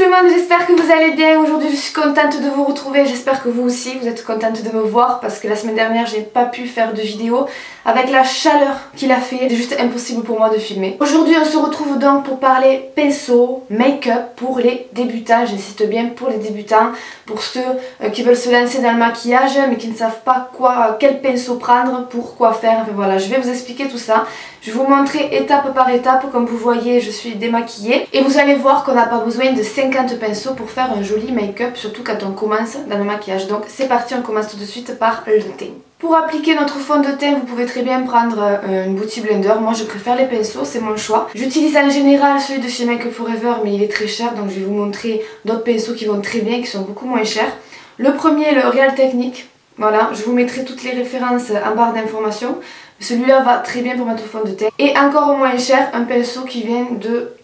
tout le monde, j'espère que vous allez bien. Aujourd'hui je suis contente de vous retrouver, j'espère que vous aussi vous êtes contente de me voir parce que la semaine dernière j'ai pas pu faire de vidéo avec la chaleur qu'il a fait, c'est juste impossible pour moi de filmer. Aujourd'hui on se retrouve donc pour parler pinceau, make-up pour les débutants, j'insiste bien pour les débutants, pour ceux qui veulent se lancer dans le maquillage mais qui ne savent pas quel pinceau prendre, pour quoi faire, enfin, voilà, je vais vous expliquer tout ça. Je vais vous montrer étape par étape, comme vous voyez je suis démaquillée et vous allez voir qu'on n'a pas besoin de 50 pinceaux pour faire un joli make-up, surtout quand on commence dans le maquillage. Donc c'est parti, on commence tout de suite par le teint. Pour appliquer notre fond de teint, vous pouvez très bien prendre une Beauty Blender. Moi je préfère les pinceaux, c'est mon choix. J'utilise en général celui de chez Make Up For Ever mais il est très cher, donc je vais vous montrer d'autres pinceaux qui vont très bien, qui sont beaucoup moins chers. Le premier, le Real Technique. Voilà, je vous mettrai toutes les références en barre d'informations. Celui-là va très bien pour mettre au fond de teint. Et encore moins cher, un pinceau qui vient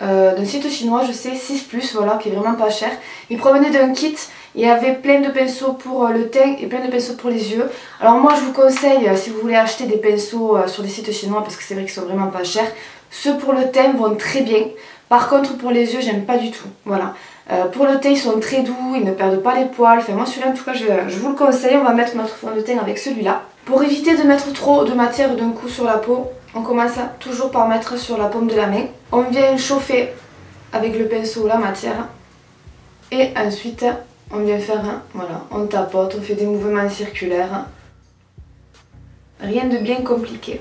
d'un site chinois, je sais, 6+, voilà, qui est vraiment pas cher. Il provenait d'un kit, il y avait plein de pinceaux pour le teint et plein de pinceaux pour les yeux. Alors moi je vous conseille, si vous voulez acheter des pinceaux sur des sites chinois, parce que c'est vrai qu'ils sont vraiment pas chers, ceux pour le teint vont très bien. Par contre pour les yeux j'aime pas du tout, voilà. Pour le teint ils sont très doux, ils ne perdent pas les poils, enfin moi celui-là en tout cas je vous le conseille. On va mettre notre fond de teint avec celui-là. Pour éviter de mettre trop de matière d'un coup sur la peau, on commence toujours par mettre sur la paume de la main. On vient chauffer avec le pinceau la matière et ensuite on vient faire, voilà, on tapote, on fait des mouvements circulaires. Rien de bien compliqué.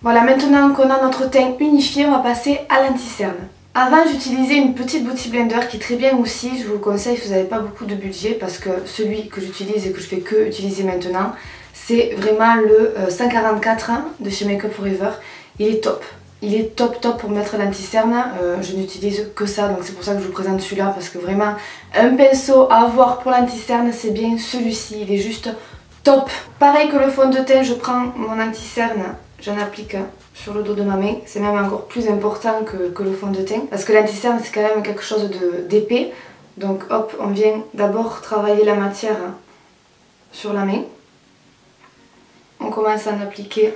Voilà, maintenant qu'on a notre teint unifié, on va passer à l'anti-cerne. Avant j'utilisais une petite Beauty Blender qui est très bien aussi, je vous le conseille si vous n'avez pas beaucoup de budget, parce que celui que j'utilise et que je fais que utiliser maintenant, c'est vraiment le 144 de chez Make Up For Ever. Il est top. Il est top pour mettre l'anti-cerne, je n'utilise que ça, donc c'est pour ça que je vous présente celui-là, parce que vraiment un pinceau à avoir pour l'anti-cerne c'est bien celui-ci, il est juste top. Pareil que le fond de teint, je prends mon anti-cerne, j'en applique sur le dos de ma main, c'est même encore plus important que le fond de teint, parce que l'anti-cerne c'est quand même quelque chose d'épais, donc hop, on vient d'abord travailler la matière sur la main, on commence à en appliquer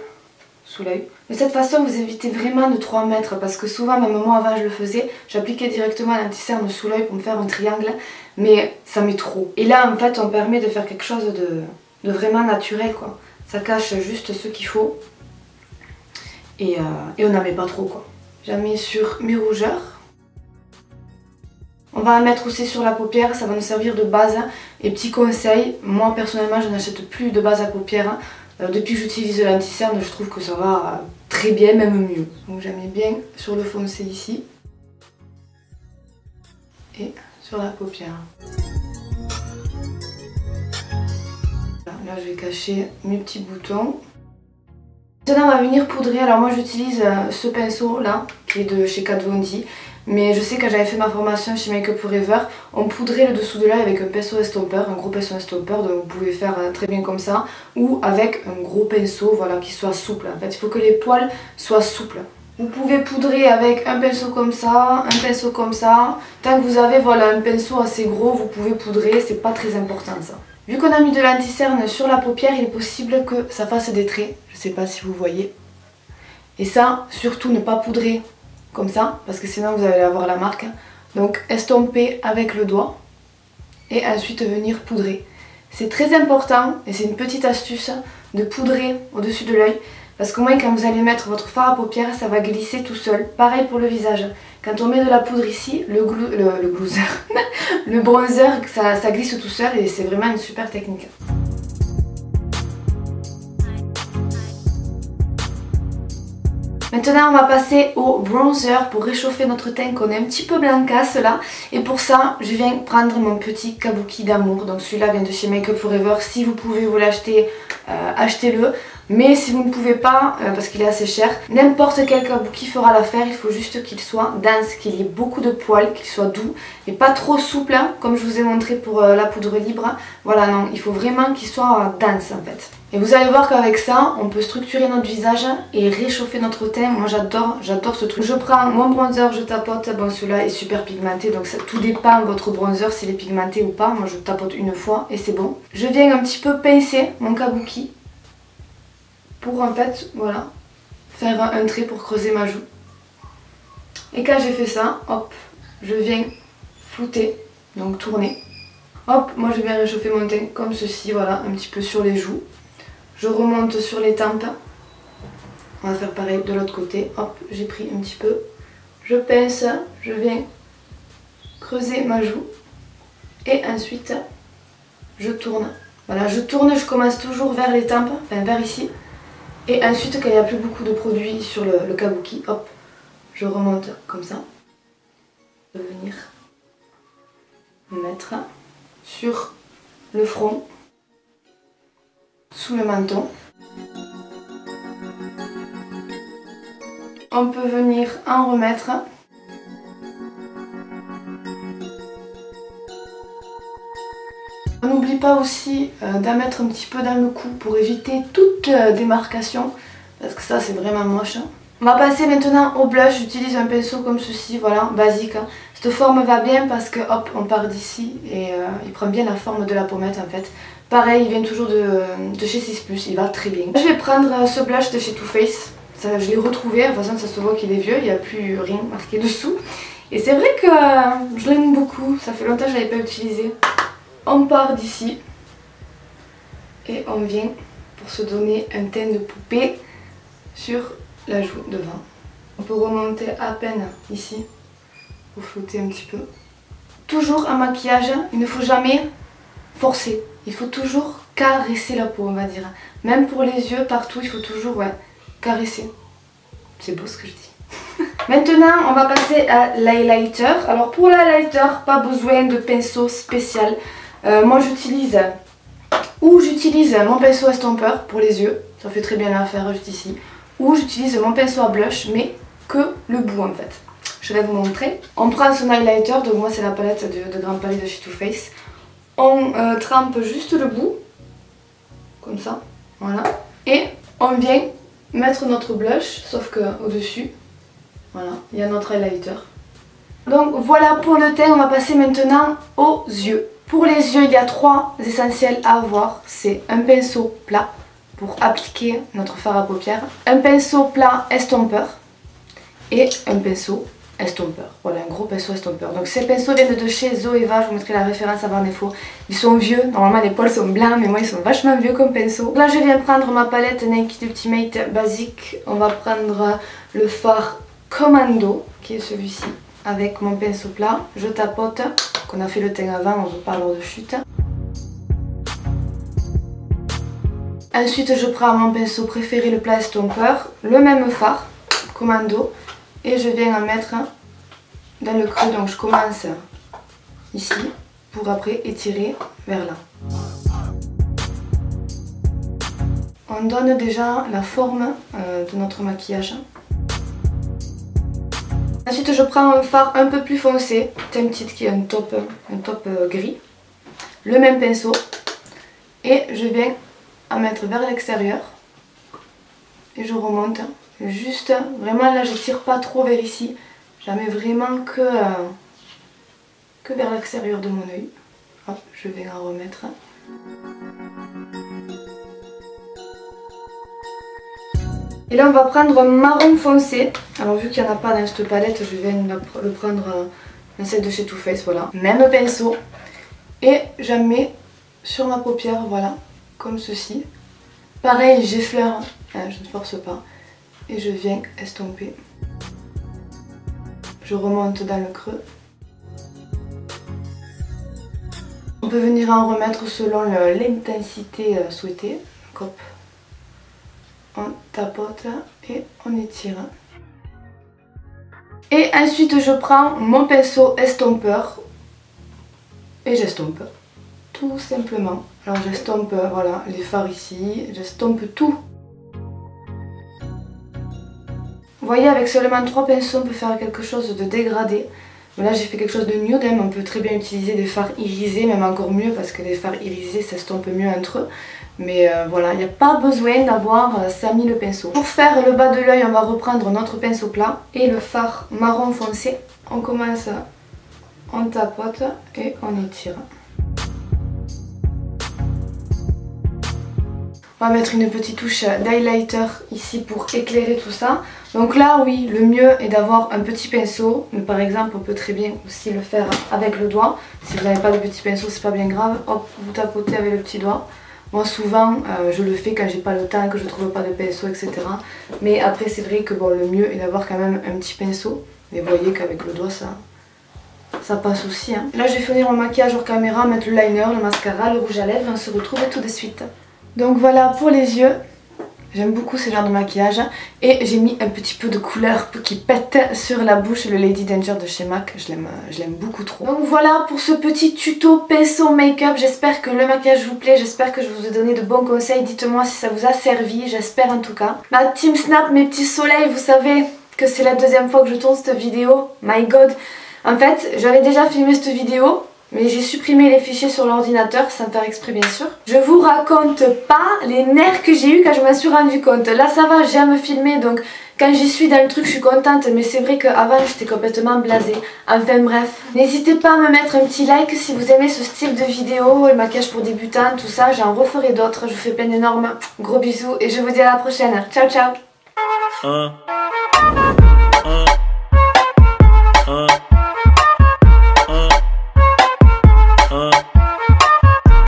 sous l'œil. De cette façon vous évitez vraiment de trop en mettre, parce que souvent, même moi avant je le faisais, j'appliquais directement l'anti-cerne sous l'œil pour me faire un triangle, mais ça met trop. Et là en fait on permet de faire quelque chose de vraiment naturel quoi, ça cache juste ce qu'il faut. Et on n'en met pas trop quoi. J'en mets sur mes rougeurs. On va en mettre aussi sur la paupière, ça va nous servir de base. Et petit conseil, moi personnellement je n'achète plus de base à paupières. Depuis que j'utilise l'anti-cerne, je trouve que ça va très bien, même mieux. Donc j'en mets bien sur le foncé ici. Et sur la paupière. Là je vais cacher mes petits boutons. Maintenant on va venir poudrer. Alors moi j'utilise ce pinceau là qui est de chez Kat Von D, mais je sais que quand j'avais fait ma formation chez Make Up For Ever, on poudrait le dessous de l'œil avec un pinceau estompeur, un gros pinceau estompeur, donc vous pouvez faire très bien comme ça, ou avec un gros pinceau, voilà, qui soit souple. En fait il faut que les poils soient souples. Vous pouvez poudrer avec un pinceau comme ça, un pinceau comme ça. Tant que vous avez, voilà, un pinceau assez gros, vous pouvez poudrer, c'est pas très important ça. Vu qu'on a mis de l'anti-cerne sur la paupière, il est possible que ça fasse des traits. Je sais pas si vous voyez. Et ça, surtout ne pas poudrer comme ça, parce que sinon vous allez avoir la marque. Donc estomper avec le doigt et ensuite venir poudrer. C'est très important, et c'est une petite astuce, de poudrer au-dessus de l'œil. Parce qu'au moins quand vous allez mettre votre fard à paupières, ça va glisser tout seul. Pareil pour le visage. Quand on met de la poudre ici, le bronzer, ça glisse tout seul et c'est vraiment une super technique. Maintenant on va passer au bronzer pour réchauffer notre teint qu'on est un petit peu blancasse là. Et pour ça je viens prendre mon petit kabuki d'amour. Donc celui-là vient de chez Make Up For Ever. Si vous pouvez vous l'acheter, achetez-le. Mais si vous ne pouvez pas, parce qu'il est assez cher, n'importe quel kabuki fera l'affaire. Il faut juste qu'il soit dense, qu'il y ait beaucoup de poils, qu'il soit doux et pas trop souple, hein, comme je vous ai montré pour la poudre libre. Voilà, non, il faut vraiment qu'il soit dense en fait. Et vous allez voir qu'avec ça, on peut structurer notre visage et réchauffer notre teint. Moi j'adore ce truc. Je prends mon bronzer, je tapote. Bon, celui-là est super pigmenté, donc ça, tout dépend de votre bronzer, s'il est pigmenté ou pas. Moi je tapote une fois et c'est bon. Je viens un petit peu pincer mon kabuki. pour en fait, voilà, faire un trait pour creuser ma joue. Et quand j'ai fait ça, hop, je viens flouter, donc tourner. Hop, moi je viens réchauffer mon teint comme ceci, voilà, un petit peu sur les joues. Je remonte sur les tempes. On va faire pareil de l'autre côté. Hop, j'ai pris un petit peu. Je pince, je viens creuser ma joue. Et ensuite, je tourne. Voilà, je tourne, je commence toujours vers les tempes, enfin vers ici. Et ensuite, quand il n'y a plus beaucoup de produits sur le kabuki, hop, je remonte comme ça. Je vais venir me mettre sur le front, sous le menton. On peut venir en remettre. On n'oublie pas aussi d'en mettre un petit peu dans le cou pour éviter toute démarcation, parce que ça c'est vraiment moche. On va passer maintenant au blush. J'utilise un pinceau comme ceci, voilà, basique. Cette forme va bien parce que hop, on part d'ici et il prend bien la forme de la pommette en fait. Pareil, il vient toujours de chez 6+, il va très bien. Je vais prendre ce blush de chez Too Faced. Ça, je l'ai retrouvé, de toute façon ça se voit qu'il est vieux, il n'y a plus rien marqué dessous. Et c'est vrai que je l'aime beaucoup, ça fait longtemps que je ne l'avais pas utilisé. On part d'ici et on vient pour se donner un teint de poupée sur la joue devant. On peut remonter à peine ici pour flouter un petit peu. Toujours en maquillage, il ne faut jamais forcer, il faut toujours caresser la peau on va dire. Même pour les yeux, partout, il faut toujours caresser. C'est beau ce que je dis. Maintenant, on va passer à l'highlighter. Alors pour l'highlighter, pas besoin de pinceau spécial. Moi j'utilise mon pinceau estompeur pour les yeux. Ça fait très bien l'affaire juste ici. Ou j'utilise mon pinceau à blush, mais que le bout en fait. Je vais vous montrer. On prend son highlighter, donc moi c'est la palette de Grand Palais de chez Too Faced. On trempe juste le bout, comme ça, voilà. Et on vient mettre notre blush, sauf que au dessus, voilà, il y a notre highlighter. Donc voilà pour le teint, on va passer maintenant aux yeux. Pour les yeux, il y a 3 essentiels à avoir. C'est un pinceau plat pour appliquer notre fard à paupières, un pinceau plat estompeur et un pinceau estompeur. Voilà, un gros pinceau estompeur. Donc ces pinceaux viennent de chez Zoeva, je vous mettrai la référence avant défaut. Ils sont vieux, normalement les poils sont blancs, mais moi ils sont vachement vieux comme pinceau. Donc là je viens prendre ma palette Naked Ultimate basique. On va prendre le fard Commando, qui est celui-ci, avec mon pinceau plat. Je tapote, qu'on a fait le teint avant, on ne veut pas lors de chute. Ensuite je prends mon pinceau préféré, le plat estompeur, le même fard, Commando, et je viens en mettre dans le creux. Donc je commence ici pour après étirer vers là. On donne déjà la forme de notre maquillage. Ensuite je prends un fard un peu plus foncé, Tempted qui est un top gris, le même pinceau, et je viens à mettre vers l'extérieur et je remonte juste, vraiment là je tire pas trop vers ici, je la mets vraiment que vers l'extérieur de mon œil. Hop, je vais en remettre. Et là on va prendre un marron foncé. Alors vu qu'il n'y en a pas dans cette palette, je vais le prendre dans celle de chez Too Faced, voilà. Même pinceau. Et j'en mets sur ma paupière, voilà, comme ceci. Pareil, j'effleure, je ne force pas. Et je viens estomper. Je remonte dans le creux. On peut venir en remettre selon l'intensité souhaitée. Hop. On tapote et on étire. Et ensuite je prends mon pinceau estompeur et j'estompe. Tout simplement. Alors j'estompe, voilà, les fards ici, j'estompe tout. Vous voyez, avec seulement 3 pinceaux, on peut faire quelque chose de dégradé. Mais là j'ai fait quelque chose de nude, on peut très bien utiliser des fards irisés, même encore mieux parce que les fards irisés s'estompent mieux entre eux. Mais voilà, il n'y a pas besoin d'avoir 5000 pinceaux. Pour faire le bas de l'œil, on va reprendre notre pinceau plat et le fard marron foncé. On commence, on tapote et on étire. On va mettre une petite touche d'highlighter ici pour éclairer tout ça. Donc là oui, le mieux est d'avoir un petit pinceau, mais par exemple on peut très bien aussi le faire avec le doigt. Si vous n'avez pas de petit pinceau, c'est pas bien grave, hop, vous tapotez avec le petit doigt. Moi souvent je le fais quand j'ai pas le temps, que je trouve pas de pinceau, etc. Mais après c'est vrai que bon, le mieux est d'avoir quand même un petit pinceau. Mais vous voyez qu'avec le doigt ça passe aussi. Hein. Là je vais finir mon maquillage hors caméra, mettre le liner, le mascara, le rouge à lèvres et on se retrouve tout de suite. Donc voilà pour les yeux. J'aime beaucoup ce genre de maquillage et j'ai mis un petit peu de couleur qui pète sur la bouche, le Lady Danger de chez MAC, je l'aime beaucoup trop. Donc voilà pour ce petit tuto pinceau make-up, j'espère que le maquillage vous plaît, j'espère que je vous ai donné de bons conseils, dites-moi si ça vous a servi, j'espère en tout cas. Ma team Snap, mes petits soleils, vous savez que c'est la deuxième fois que je tourne cette vidéo, my god. En fait, j'avais déjà filmé cette vidéo, mais j'ai supprimé les fichiers sur l'ordinateur, sans faire exprès bien sûr. Je vous raconte pas les nerfs que j'ai eu quand je m'en suis rendu compte. Là ça va, j'aime filmer, donc quand j'y suis dans le truc je suis contente, mais c'est vrai qu'avant j'étais complètement blasée. Enfin bref, n'hésitez pas à me mettre un petit like si vous aimez ce style de vidéo, le maquillage pour débutants, tout ça, j'en referai d'autres. Je vous fais plein d'énormes gros bisous et je vous dis à la prochaine. Ciao ciao.